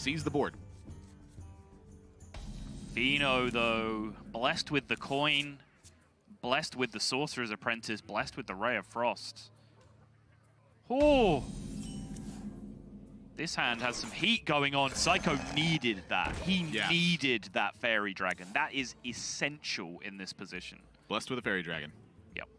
Seize the board. Fino, though, blessed with the coin, blessed with the Sorcerer's Apprentice, blessed with the Ray of Frost. Oh! This hand has some heat going on. Seiko needed that. He needed that Fairy Dragon. That is essential in this position. Blessed with a Fairy Dragon. Yep.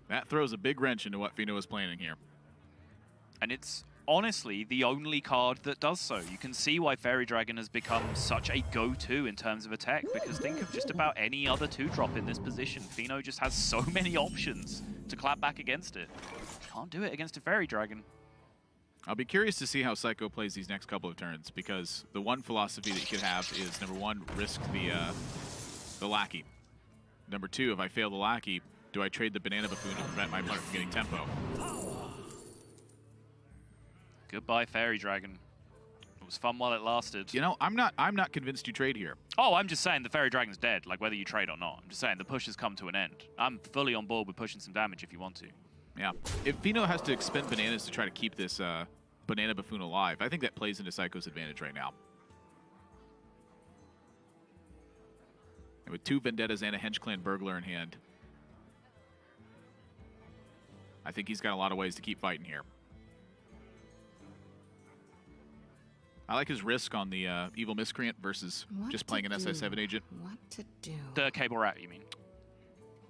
That throws a big wrench into what Fino is planning here. And it's honestly the only card that does so. You can see why Fairy Dragon has become such a go-to in terms of attack, because think of just about any other 2-drop in this position. Fino just has so many options to clap back against it. Can't do it against a Fairy Dragon. I'll be curious to see how Seiko plays these next couple of turns, because the one philosophy that you could have is, number one, risk the Lackey. Number two, if I fail the Lackey, do I trade the Banana Buffoon to prevent my opponent from getting tempo? Goodbye, Fairy Dragon. It was fun while it lasted. You know, I'm not convinced you trade here. Oh, I'm just saying the Fairy Dragon's dead, like whether you trade or not. I'm just saying the push has come to an end. I'm fully on board with pushing some damage if you want to. Yeah. If Fino has to expend bananas to try to keep this Banana Buffoon alive, I think that plays into Seiko's advantage right now. And with 2 Vendettas and a Henge Clan Burglar in hand, I think he's got a lot of ways to keep fighting here. I like his risk on the Evil Miscreant versus just playing an SI7 agent. What to do? The Cable Rat, you mean?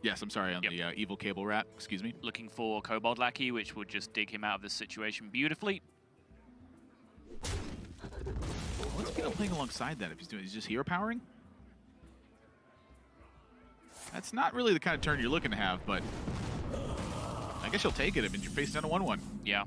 Yes, I'm sorry, on the Evil Cable Rat, excuse me. Looking for Kobold Lackey, which would just dig him out of this situation beautifully. What's Fino playing alongside that if he's doing? He's just hero powering? That's not really the kind of turn you're looking to have, but I guess you'll take it. I mean, you're faced down a 1-1. Yeah.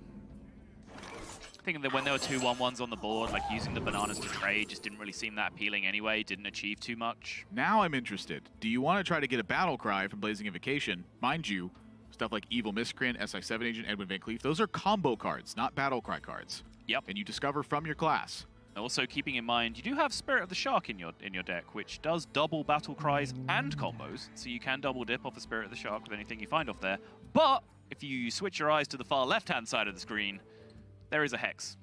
Thinking that when there were 2 1-1s on the board, like using the bananas to trade just didn't really seem that appealing anyway, didn't achieve too much. Now I'm interested. Do you want to try to get a Battle Cry from Blazing Invocation? Mind you, stuff like Evil Miscreant, SI7 Agent, Edwin Van Cleef, those are combo cards, not Battle Cry cards. Yep. And you discover from your class. Also keeping in mind, you do have Spirit of the Shark in your deck, which does double Battle Cries and combos, so you can double dip off a Spirit of the Shark with anything you find off there. But if you switch your eyes to the far left-hand side of the screen, there is a Hex.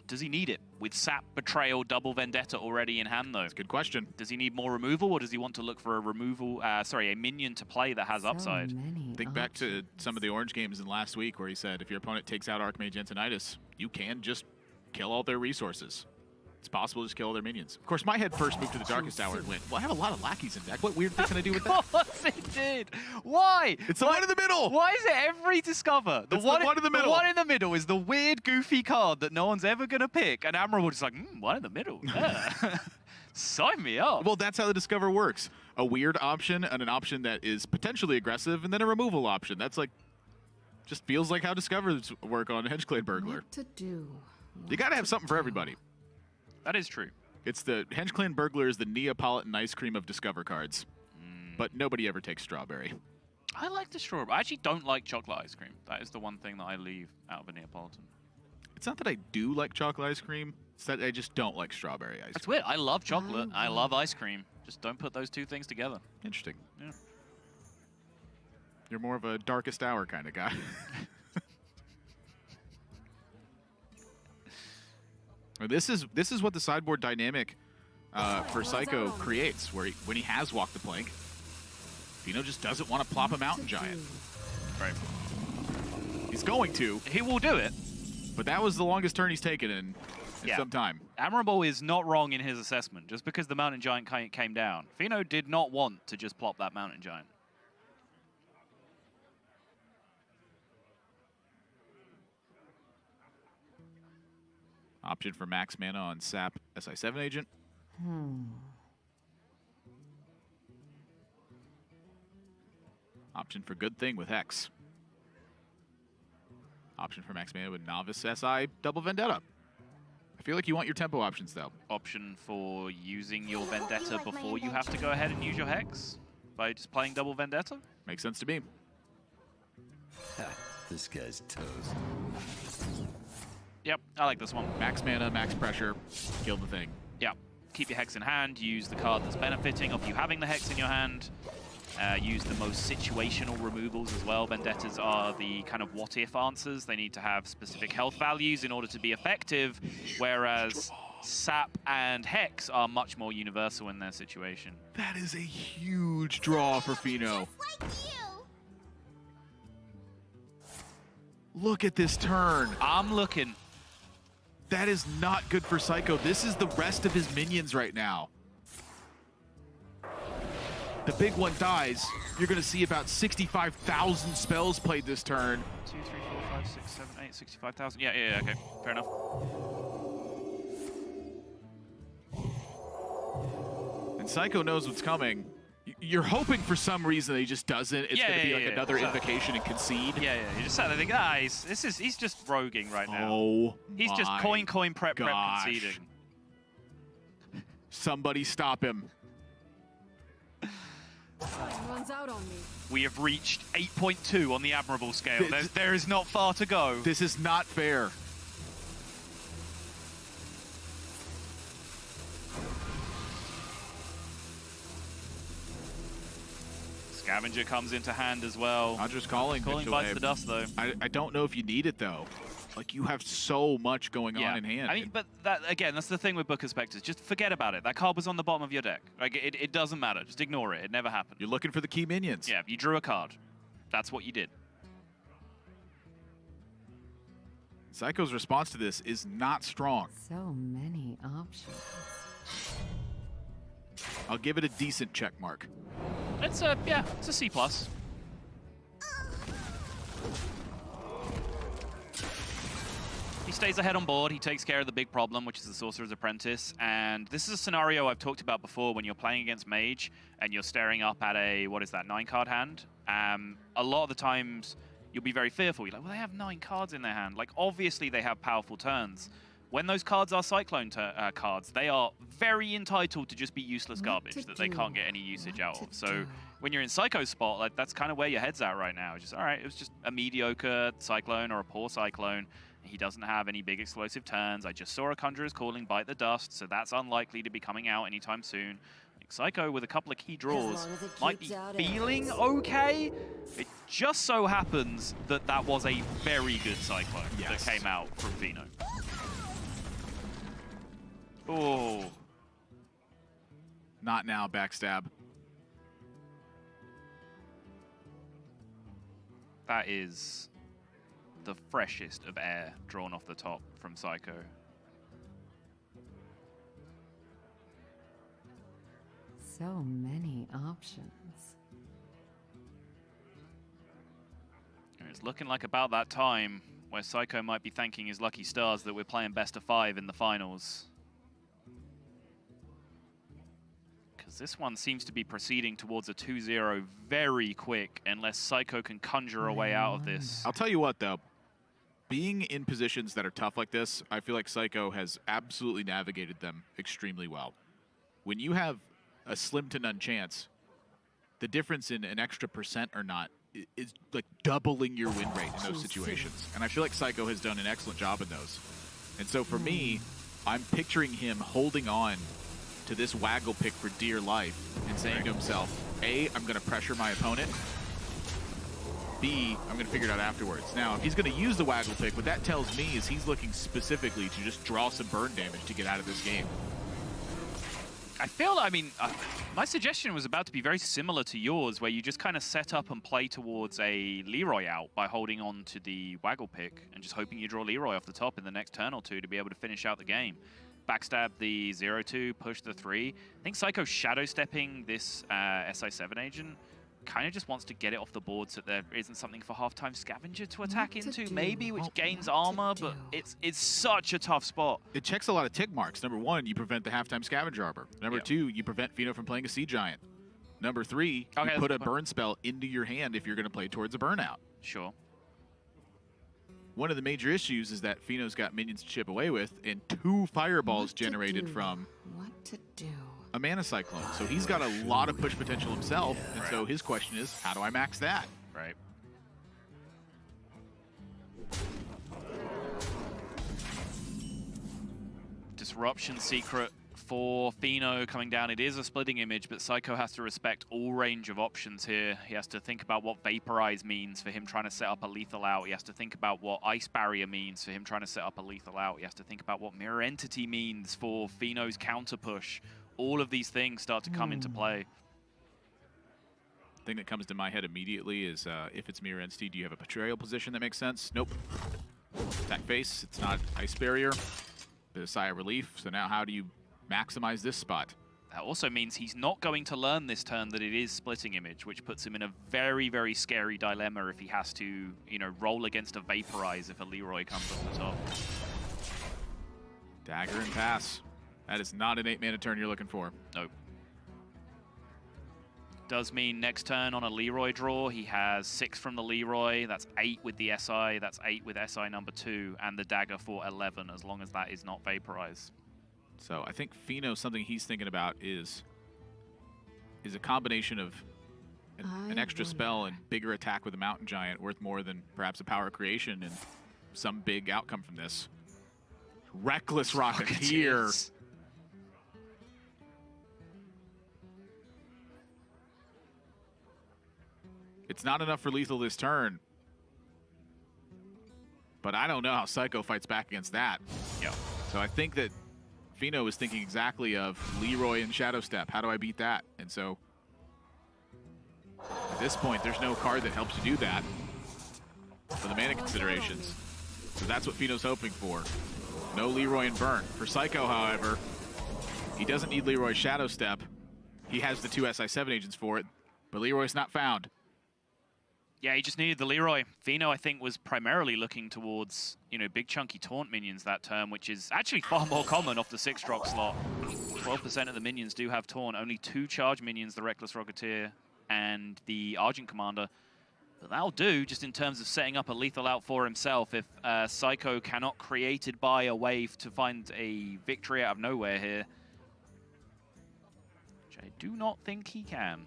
Does he need it? With Sap, Betrayal, Double Vendetta already in hand, though. That's a good question. Does he need more removal, or does he want to look for a removal, a minion to play that has upside? Think back to some of the Orange games in last week where he said if your opponent takes out Archmage Antonidas, you can just kill all their resources. It's possible to just kill all their minions. Of course, my head first moved to the Darkest Hour and went, well, I have a lot of lackeys in deck. What weird thing can I do with that? Of course it did. Why? It's the one in the middle. Why is it every Discover? The one in the middle. The one in the middle is the weird, goofy card that no one's ever going to pick. And Admiral just like, one in the middle. Yeah. Sign me up. Well, that's how the Discover works. A weird option and an option that is potentially aggressive, and then a removal option. That's like, just feels like how Discovers work on Henge Clan Burglar. What to do? You got to have something for everybody. That is true. It's the Henge Clan Burglar is the Neapolitan ice cream of Discover cards. But nobody ever takes strawberry. I like the strawberry. I actually don't like chocolate ice cream. That is the one thing that I leave out of a Neapolitan. It's not that I do like chocolate ice cream. It's that I just don't like strawberry ice cream. That's weird. I love chocolate. I love ice cream. Just don't put those two things together. Interesting. Yeah. You're more of a Darkest Hour kind of guy. This is what the sideboard dynamic for Seiko creates, where when he has walked the plank, Fino just doesn't want to plop a Mountain Giant. Right. He's going to. He will do it. But that was the longest turn he's taken in some time. Admirable is not wrong in his assessment. Just because the Mountain Giant came down, Fino did not want to just plop that Mountain Giant. Option for max mana on Sap SI7 Agent. Option for Good Thing with Hex. Option for max mana with Novice SI Double Vendetta. I feel like you want your tempo options, though. Option for using your Vendetta before you have to go ahead and use your Hex by just playing Double Vendetta? Makes sense to me. This guy's toast. Yep, I like this one. Max mana, max pressure, kill the thing. Yeah, keep your Hex in hand, use the card that's benefiting of you having the Hex in your hand. use the most situational removals as well. Vendettas are the kind of what-if answers. They need to have specific health values in order to be effective, whereas Sap and Hex are much more universal in their situation. That is a huge draw for Fino. Look at this turn. I'm looking. That is not good for Seiko. This is the rest of his minions right now. The big one dies. You're going to see about 65,000 spells played this turn. 2, 3, 4, 5, 6, 7, 8, 65,000. Yeah, okay. Fair enough. And Seiko knows what's coming. You're hoping for some reason that he just doesn't. It's going to be like another invocation and concede. Yeah. You just sat there thinking, he's just roguing right now. Oh, he's just coin, prep, conceding. Somebody stop him. Runs out on me. We have reached 8.2 on the admirable scale. There is not far to go. This is not fair. Scavenger comes into hand as well. Conjur's calling. Bites the dust, though. I don't know if you need it, though. Like, you have so much going on in hand. I mean, but that, again, that's the thing with Book of Spectres. Just forget about it. That card was on the bottom of your deck. Like, it doesn't matter. Just ignore it. It never happened. You're looking for the key minions. Yeah, you drew a card. That's what you did. Seiko's response to this is not strong. So many options. I'll give it a decent check mark. It's a C+. He stays ahead on board. He takes care of the big problem, which is the Sorcerer's Apprentice. And this is a scenario I've talked about before when you're playing against Mage and you're staring up at a, 9-card hand. A lot of the times you'll be very fearful. You're like, well, they have 9 cards in their hand. Like, obviously they have powerful turns. When those cards are Cyclone cards, they are very entitled to just be useless garbage that they can't get any usage out of. So when you're in Seiko's spot, like, that's kind of where your head's at right now. It's just, all right, it was just a mediocre Cyclone or a poor Cyclone. He doesn't have any big explosive turns. I just saw a Conjurer's Calling bite the dust, so that's unlikely to be coming out anytime soon. Like, Seiko, with a couple of key draws, might be feeling okay. It just so happens that that was a very good Cyclone that came out from Fino. Oh. Not now, backstab. That is the freshest of air drawn off the top from Seiko. So many options. And it's looking like about that time where Seiko might be thanking his lucky stars that we're playing best of 5 in the finals. Because this one seems to be proceeding towards a 2-0 very quick unless Seiko can conjure a way out of this. I'll tell you what, though. Being in positions that are tough like this, I feel like Seiko has absolutely navigated them extremely well. When you have a slim to none chance, the difference in an extra % or not is like doubling your win rate in those situations. And I feel like Seiko has done an excellent job in those. And so for me, I'm picturing him holding on to this waggle pick for dear life and saying to himself, A, I'm going to pressure my opponent. B, I'm going to figure it out afterwards. Now, if he's going to use the waggle pick, what that tells me is he's looking specifically to just draw some burn damage to get out of this game. My suggestion was about to be very similar to yours, where you just kind of set up and play towards a Leroy out by holding on to the waggle pick and just hoping you draw Leroy off the top in the next turn or two to be able to finish out the game. Backstab the 0-2, push the 3. I think Seiko shadow stepping this SI7 agent kind of just wants to get it off the board so there isn't something for halftime Scavenger to attack into, maybe, which gains armor, but it's such a tough spot. It checks a lot of tick marks. Number 1, you prevent the halftime Scavenger Arbor. Number 2, you prevent Fino from playing a Sea Giant. Number 3, you put a burn spell into your hand if you're going to play towards a burnout. Sure. One of the major issues is that Fino's got minions to chip away with, and 2 fireballs generated from a Mana Cyclone. So he's got a lot of push potential himself, and so his question is, how do I max that? Right. Disruption Secret for Fino coming down. It is a splitting image, but Seiko has to respect all range of options here. He has to think about what Vaporize means for him trying to set up a lethal out. He has to think about what Ice Barrier means for him trying to set up a lethal out. He has to think about what Mirror Entity means for Fino's counter push. All of these things start to come into play. The thing that comes to my head immediately is if it's Mirror Entity, do you have a Betrayal position that makes sense? Nope. Attack face, it's not Ice Barrier. Bit of sigh of relief. So now how do you maximize this spot? That also means he's not going to learn this turn that it is splitting image, which puts him in a very, very scary dilemma if he has to, you know, roll against a Vaporize if a Leroy comes off the top. Dagger and pass. That is not an 8-mana turn you're looking for. Nope. Does mean next turn on a Leroy draw, he has 6 from the Leroy. That's 8 with the SI. That's 8 with SI number 2, and the dagger for 11, as long as that is not Vaporize. So I think Fino, something he's thinking about is a combination of an extra spell and bigger attack with a Mountain Giant worth more than perhaps a Power Creation and some big outcome from this. Reckless Rocketeer. It's not enough for lethal this turn. But I don't know how Seiko fights back against that. Yep. So I think that Fino is thinking exactly of Leroy and Shadow Step. How do I beat that? And so at this point, there's no card that helps you do that for the mana considerations. So that's what Fino's hoping for. No Leroy and Burn. For Seiko, however, he doesn't need Leroy's Shadow Step. He has the 2 SI7 agents for it, but Leroy's not found. Yeah, he just needed the Leroy. Fino, I think, was primarily looking towards, you know, big chunky taunt minions that turn, which is actually far more common off the 6-drop slot. 12% of the minions do have taunt. Only 2 charge minions, the Reckless Rocketeer and the Argent Commander. But that'll do, just in terms of setting up a lethal out for himself. If Seiko cannot created by a wave to find a victory out of nowhere here, which I do not think he can.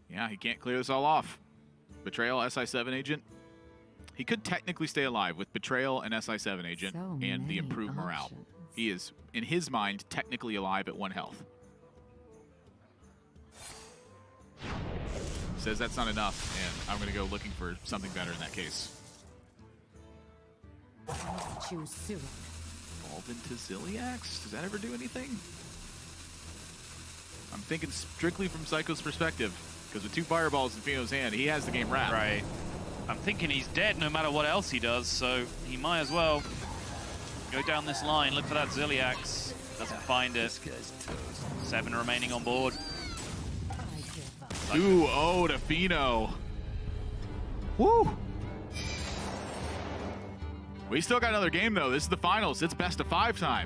Yeah, he can't clear this all off. Betrayal, SI7 agent. He could technically stay alive with Betrayal and SI7 agent and the improved morale. He is, in his mind, technically alive at 1 health. Says that's not enough, and I'm going to go looking for something better in that case. Choose soon. Evolve into Ziliax? Does that ever do anything? I'm thinking strictly from Seiko's perspective, because with 2 fireballs in Fino's hand, he has the game wrapped. Right. I'm thinking he's dead no matter what else he does, so he might as well go down this line, look for that Ziliax. Doesn't find it. 7 remaining on board. 2-0 to Fino. Woo! We still got another game, though. This is the finals. It's best of 5 time.